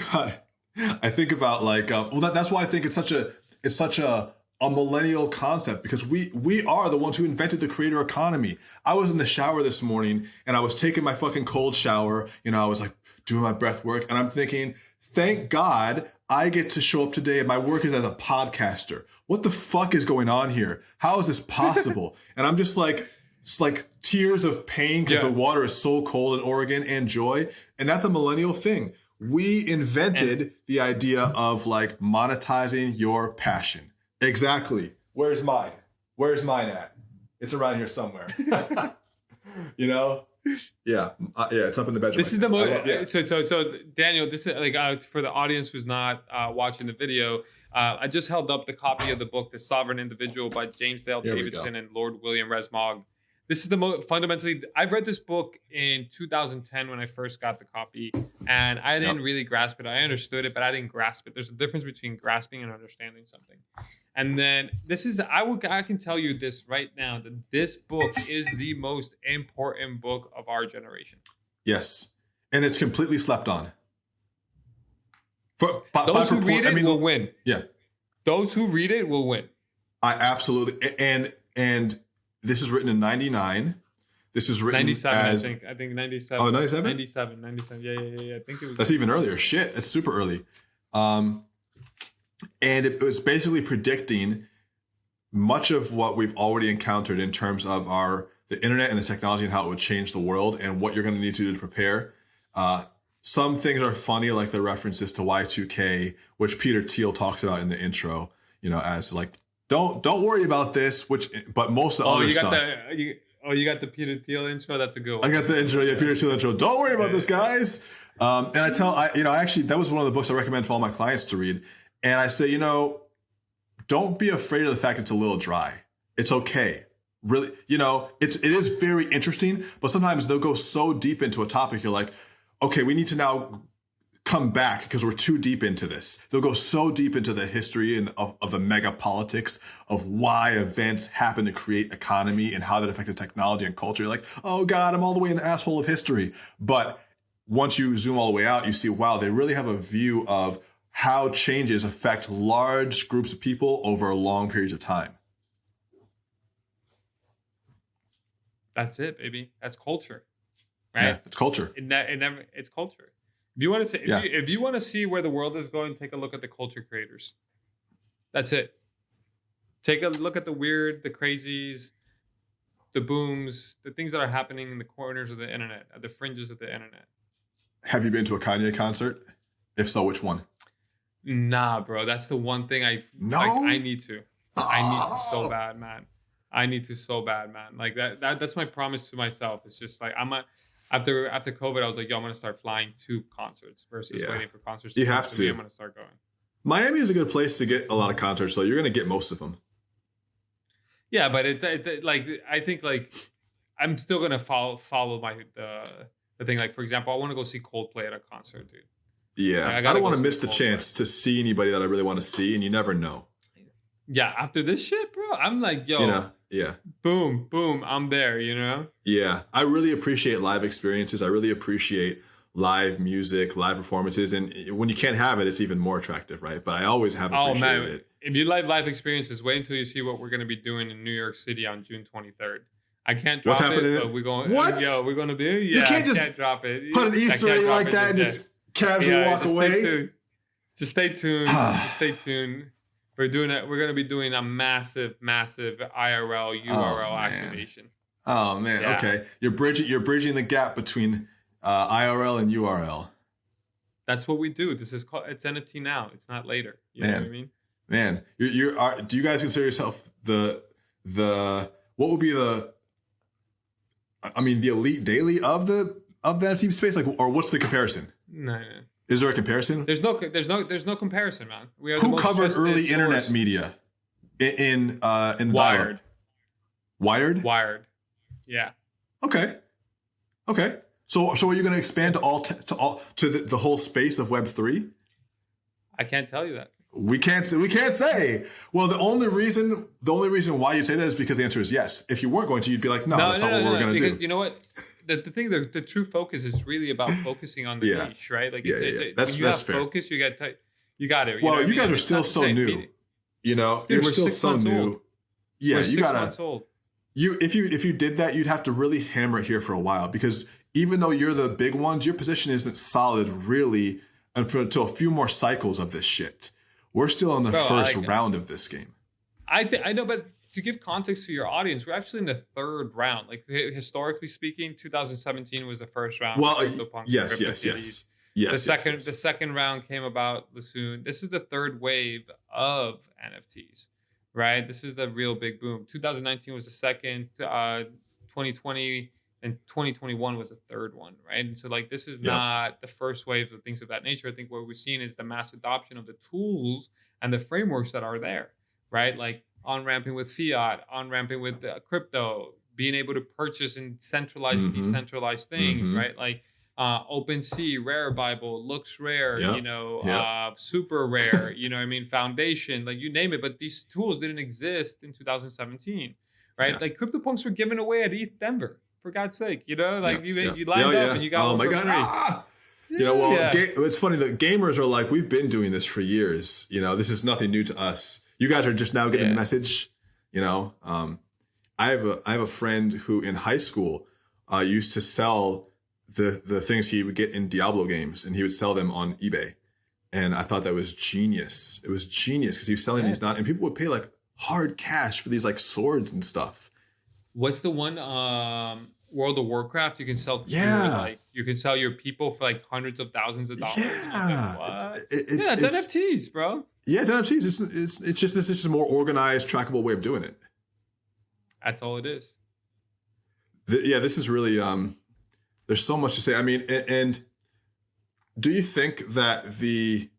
about like, that's why I think it's such a millennial concept, because we are the ones who invented the creator economy. I was in the shower this morning and I was taking my fucking cold shower. I was like doing my breath work, and I'm thinking, thank God I get to show up today and my work is as a podcaster. What the fuck is going on here? How is this possible? And I'm just like, it's like tears of pain because the water is so cold in Oregon, and joy. And that's a millennial thing. We invented the idea of like monetizing your passion. Exactly. Where's mine? Where's mine at? It's around here somewhere. Yeah, it's up in the bedroom. This is the most. So Daniel, this is like for the audience who's not watching the video. I just held up the copy of the book, The Sovereign Individual by James Dale Davidson and Lord William Resmog. This is the most fundamentally. I read this book in 2010 when I first got the copy, and I didn't really grasp it. I understood it, but I didn't grasp it. There's a difference between grasping and understanding something. And then I can tell you this right now, that this book is the most important book of our generation. Yes, and it's completely slept on. Those who read it will win. Yeah, those who read it will win. I absolutely and. This is written in 99. This is written 97, as... I think 97. Oh, 97? 97. Yeah. I think it was... That's even earlier. Shit, it's super early. And it was basically predicting much of what we've already encountered in terms of the internet and the technology and how it would change the world and what you're going to need to do to prepare. Some things are funny, like the references to Y2K, which Peter Thiel talks about in the intro, as like, Don't worry about this. But most of the other stuff. You got the Peter Thiel intro. That's a good one. I got the intro. Yeah, Peter Thiel intro. Don't worry about this, guys. And actually, that was one of the books I recommend for all my clients to read. And I say, don't be afraid of the fact it's a little dry. It's okay. really, it is very interesting, but sometimes they'll go so deep into a topic. You're like, okay, we need to now come back because we're too deep into this. They'll go so deep into the history and of the mega politics of why events happen to create economy and how that affected technology and culture. You're like, oh God, I'm all the way in the asshole of history. But once you zoom all the way out, you see, wow, they really have a view of how changes affect large groups of people over long periods of time. That's it, baby. That's culture, right? Yeah, it's culture. It's culture. If you want to see, if you want to see where the world is going, take a look at the culture creators. That's it. Take a look at the weird, the crazies, the booms, the things that are happening in the corners of the internet, at the fringes of the internet. Have you been to a Kanye concert? If so, which one? Nah, bro. That's the one thing I need to. I need to so bad, man. I need to so bad, man. Like that's my promise to myself. It's just like after COVID, I was like, yo, I'm gonna start flying to concerts versus waiting for concerts. You have to. I'm gonna start going. Miami is a good place to get a lot of concerts, so you're gonna get most of them. Yeah, but I think I'm still gonna follow the thing. Like, for example, I want to go see Coldplay at a concert, dude. Yeah, I don't want to miss the chance to see anybody that I really want to see, and you never know. Yeah, after this shit, bro, I'm like, yo, boom, I'm there, Yeah, I really appreciate live experiences. I really appreciate live music, live performances, and when you can't have it, it's even more attractive, right? But I always have appreciated it. If you like live experiences, wait until you see what we're going to be doing in New York City on June 23rd. I can't drop it, but we're going. What? Yo, we're going to be. Yeah, you can't just drop it. Put an Easter egg like that and just casually walk away. Just stay tuned. Just stay tuned. We're going to be doing a massive IRL URL activation. Oh man, yeah. Okay. You're bridging the gap between IRL and URL. That's what we do. It's NFT now. It's not later. You know what I mean? Man, do you guys consider yourself the what would be the elite daily of the NFT space? Like, or what's the comparison? No. Is there a comparison? There's no comparison, man. We are Who covered early internet media in Wired. Wired? Yeah. Okay. So are you going to expand to the whole space of Web3? I can't tell you that. We can't say. Well, the only reason why you say that is because the answer is yes. If you weren't going to, you'd be like, no, that's not what we're going to do. You know what? The thing, the true focus is really about focusing on the niche, right? Like, that's when you have fair. Focus, you got it. Well, you guys are still so new. Dude, you're we're still 6 so months new. Old. Yeah, we're 6 months old. If you did that, you'd have to really hammer it here for a while, because even though you're the big ones, your position isn't solid really until a few more cycles of this shit. We're still in the first round of this game. I know, but to give context to your audience, we're actually in the 3rd round. Like, historically speaking, 2017 was the first round. Well, yes. The second round came about soon. This is the 3rd wave of NFTs, right? This is the real big boom. 2019 was the second. 2020 and 2021 was the 3rd one, right? And so, like, this is not the first waves of things of that nature. I think what we're seeing is the mass adoption of the tools and the frameworks that are there, right? Like on-ramping with fiat, on-ramping with crypto, being able to purchase and centralize and decentralized things, right? Like OpenSea, Rare Bible, Looks Rare, Super Rare, Foundation, like you name it. But these tools didn't exist in 2017, right? Yeah. Like CryptoPunks were given away at ETH Denver. For God's sake, you lined up and you got one for free. It's funny that gamers are like, we've been doing this for years. This is nothing new to us. You guys are just now getting the message. I have a friend who in high school used to sell the things he would get in Diablo games, and he would sell them on eBay. And I thought that was genius. It was genius because he was selling these and people would pay like hard cash for these like swords and stuff. What's the one World of Warcraft? You can sell you can sell your people for like hundreds of thousands of dollars. Yeah, what? It's NFTs, bro. Yeah, it's NFTs. It's just a more organized, trackable way of doing it. That's all it is. This is really there's so much to say. I mean, and do you think that the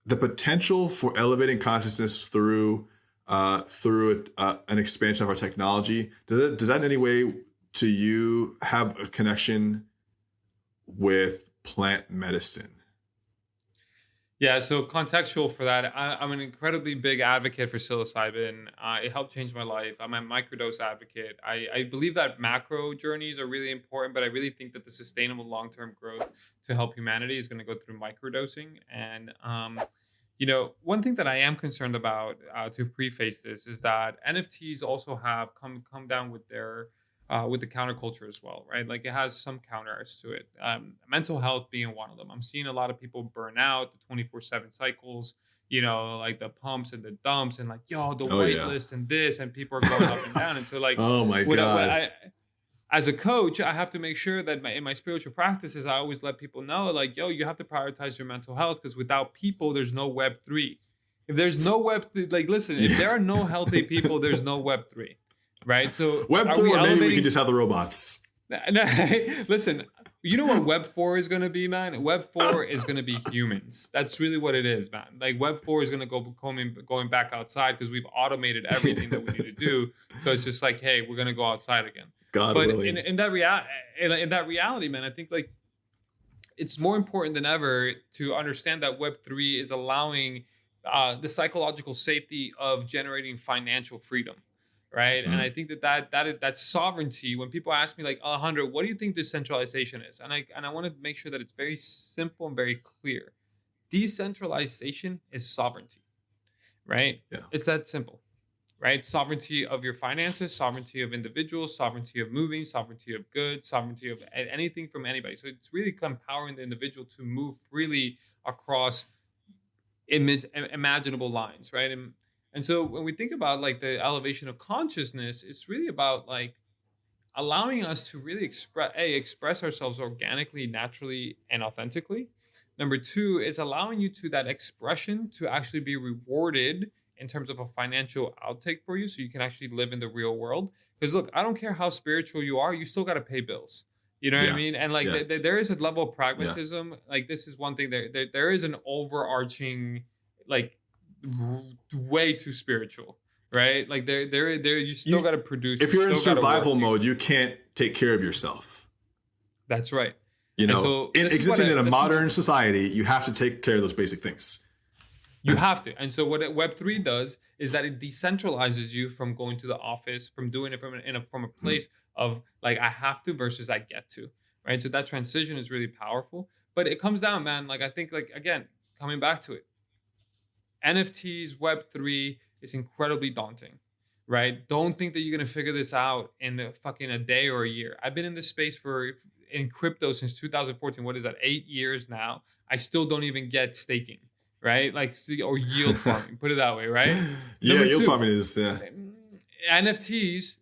potential for elevating consciousness through through an expansion of our technology. Does that in any way to you have a connection with plant medicine? Yeah, so contextual for that, I'm an incredibly big advocate for psilocybin. It helped change my life. I'm a microdose advocate. I believe that macro journeys are really important, but I really think that the sustainable long-term growth to help humanity is going to go through microdosing. And one thing that I am concerned about, to preface this, is that NFTs also have come down with the counterculture as well, right? Like it has some counters to it. Mental health being one of them. I'm seeing a lot of people burn out, the 24/7 cycles, like the pumps and the dumps, and like, yo, the Oh white yeah. list and this, and people are going up and down. And so, like, Oh my what God. as a coach, I have to make sure that in my spiritual practices, I always let people know, like, yo, you have to prioritize your mental health, because without people, there's no Web3. If there's no like, listen, if there are no healthy people, there's no Web3. Right. So Web 4, maybe we can just have the robots. No, listen, you know what Web 4 is going to be, man? Web 4 is going to be humans. That's really what it is, man. Like Web 4 is going to going back outside, because we've automated everything that we need to do. So it's just like, hey, we're going to go outside again. God but willing. in that reality, man, I think like it's more important than ever to understand that Web 3 is allowing the psychological safety of generating financial freedom. Right. Mm-hmm. And I think that sovereignty, when people ask me like, Alejandro, what do you think decentralization is? And I want to make sure that it's very simple and very clear. Decentralization is sovereignty, right? Yeah. It's that simple, right? Sovereignty of your finances, sovereignty of individuals, sovereignty of moving, sovereignty of goods, sovereignty of anything from anybody. So it's really empowering the individual to move freely across imaginable lines, right? And so when we think about like the elevation of consciousness, it's really about like allowing us to really express ourselves organically, naturally, and authentically. Number two is allowing you to that expression to actually be rewarded in terms of a financial outtake for you, so you can actually live in the real world. Because look, I don't care how spiritual you are, you still got to pay bills. You know what I mean? And like there is a level of pragmatism. Yeah. Like this is one thing, there is an overarching like way too spiritual, right? Like there you still got to produce. If you're in survival mode, you can't take care of yourself. That's right. So existing in a modern society, you have to take care of those basic things. You have to. And so what Web3 does is that it decentralizes you from going to the office, from doing it from a place of like I have to versus I get to, right? So that transition is really powerful. But it comes down, man, like I think like again, coming back to it, NFTs, Web3 is incredibly daunting, right? Don't think that you're going to figure this out in a day or a year. I've been in this space in crypto since 2014. What is that? 8 years now. I still don't even get staking, right? Like, or yield farming, put it that way, right? Yield farming is, NFTs,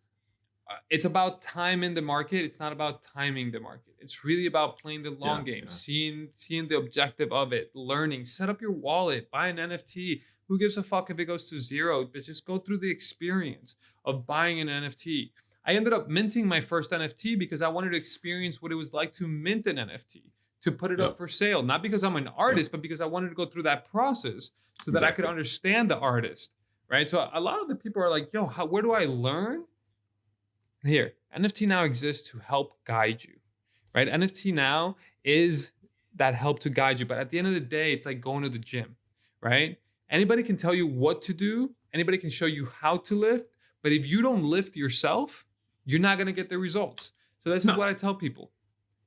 it's about time in the market. It's not about timing the market. It's really about playing the long game, seeing the objective of it, learning, set up your wallet, buy an NFT. Who gives a fuck if it goes to zero? But just go through the experience of buying an NFT. I ended up minting my first NFT because I wanted to experience what it was like to mint an NFT, to put it up for sale. Not because I'm an artist, but because I wanted to go through that process so that I could understand the artist, right? So a lot of the people are like, yo, where do I learn? Here, NFT Now exists to help guide you, right? NFT Now is that help to guide you. But at the end of the day, it's like going to the gym, right? Anybody can tell you what to do. Anybody can show you how to lift. But if you don't lift yourself, you're not going to get the results. So this is what I tell people.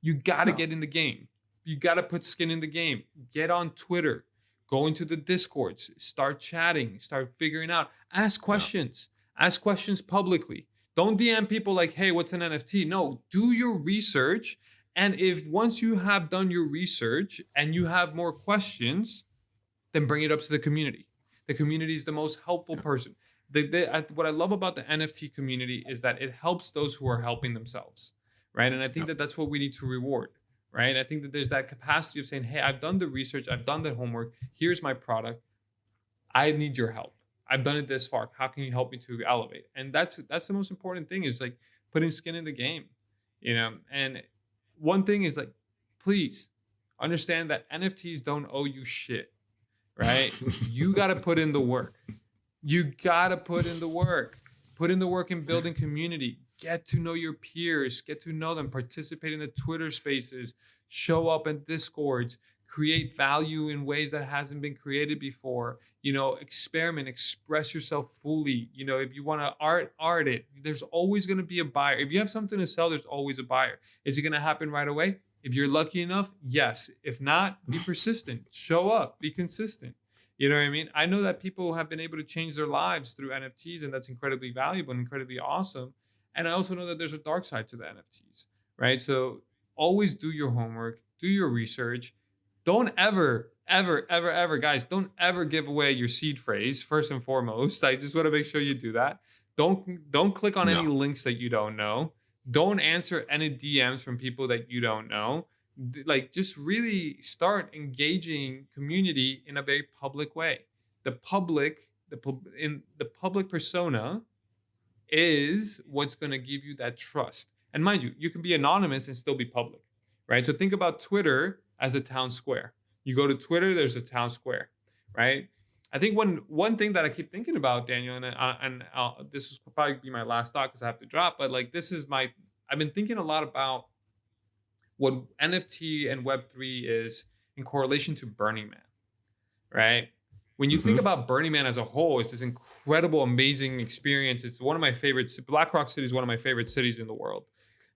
You got to get in the game. You got to put skin in the game. Get on Twitter. Go into the Discords. Start chatting. Start figuring out. Ask questions. Ask questions publicly. Don't DM people like, hey, what's an NFT? No, do your research. And if once you have done your research and you have more questions, then bring it up to the community. The community is the most helpful person. What I love about the NFT community is that it helps those who are helping themselves, right? And I think that that's what we need to reward, right? I think that there's that capacity of saying, hey, I've done the research. I've done the homework. Here's my product. I need your help. I've done it this far. How can you help me to elevate? And that's the most important thing, is like putting skin in the game, And one thing is like, please understand that NFTs don't owe you shit, right? You got to put in the work. You gotta put in the work. Put in the work in building community. Get to know your peers. Get to know them. Participate in the Twitter spaces. Show up in Discords. Create value in ways that hasn't been created before. Experiment. Express yourself fully. If you want to art it. There's always going to be a buyer. If you have something to sell, there's always a buyer. Is it going to happen right away? If you're lucky enough, yes. If not, be persistent. Show up. Be consistent. You know what I mean? I know that people have been able to change their lives through NFTs, and that's incredibly valuable and incredibly awesome. And I also know that there's a dark side to the NFTs, right? So always do your homework, do your research. Don't ever, guys, don't ever give away your seed phrase, first and foremost. I just want to make sure you do that. Don't click on any links that you don't know. Don't answer any DMs from people that you don't know. Just really start engaging community in a very public way. The public persona is what's going to give you that trust. And mind you can be anonymous and still be public, right? So think about Twitter as a town square. You go to Twitter, there's a town square, right? I think one thing that I keep thinking about, Daniel, and this will probably be my last thought because I have to drop, but I've been thinking a lot about what NFT and Web3 is in correlation to Burning Man, right? When you think about Burning Man as a whole, it's this incredible, amazing experience. It's one of my favorites. Black Rock City is one of my favorite cities in the world.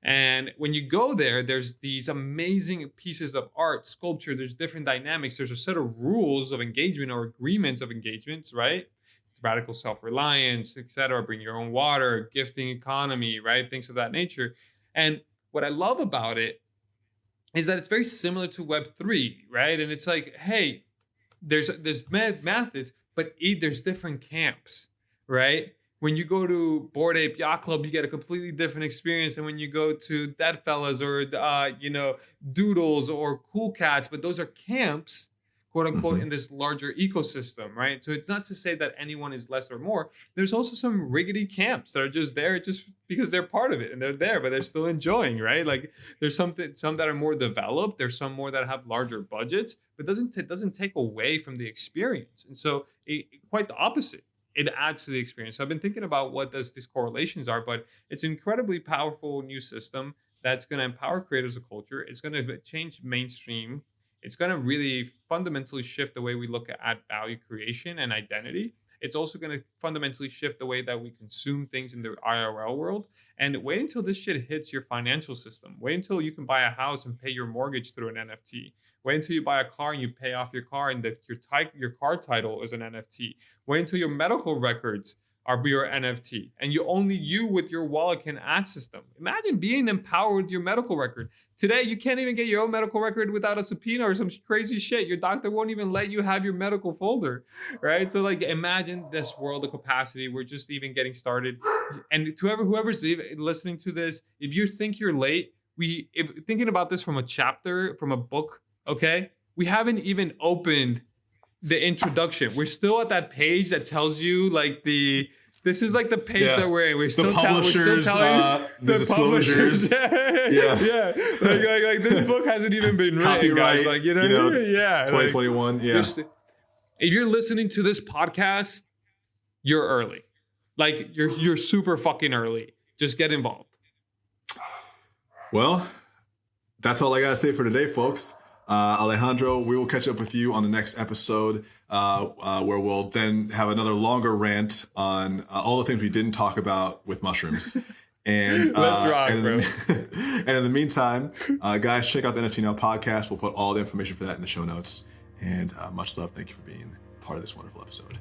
And when you go there, there's these amazing pieces of art, sculpture, there's different dynamics. There's a set of rules of engagement or agreements of engagements, right? It's radical self-reliance, et cetera, bring your own water, gifting economy, right? Things of that nature. And what I love about it is that it's very similar to Web3, right? And it's like, hey, there's methods, but there's different camps, right? When you go to Bored Ape Yacht Club, you get a completely different experience than when you go to Dead Fellas or Doodles or Cool Cats. But those are camps, quote unquote, in this larger ecosystem, right? So it's not to say that anyone is less or more. There's also some riggedy camps that are just there just because they're part of it and they're there, but they're still enjoying, right? Like there's some that are more developed. There's some more that have larger budgets, but doesn't take away from the experience. And so quite the opposite. It adds to the experience. So I've been thinking about what these correlations are, but it's an incredibly powerful new system that's going to empower creators of culture. It's going to change mainstream. It's going to really fundamentally shift the way we look at value creation and identity. It's also going to fundamentally shift the way that we consume things in the IRL world. And wait until this shit hits your financial system. Wait until you can buy a house and pay your mortgage through an NFT. Wait until you buy a car and you pay off your car and that your car title is an NFT. Wait until your medical records are your NFT and you with your wallet can access them. Imagine being empowered with your medical record. Today, you can't even get your own medical record without a subpoena or some crazy shit. Your doctor won't even let you have your medical folder, right? So imagine this world of capacity. We're just even getting started. And to whoever's listening to this, if you think you're late, thinking about this from a book, okay? We haven't even opened the introduction. We're still at that page that tells you this is like the page that we're in. We're still telling the publishers. Yeah. Like this book hasn't even been written, guys. Like, you know what I mean? Yeah. 2021. If you're listening to this podcast, you're early. Like you're super fucking early. Just get involved. Well, that's all I got to say for today, folks. Alejandro, we will catch up with you on the next episode where we'll then have another longer rant on all the things we didn't talk about with mushrooms. And let's rock, bro. And in the meantime, guys, check out the NFT Now podcast. We'll put all the information for that in the show notes. And much love. Thank you for being part of this wonderful episode.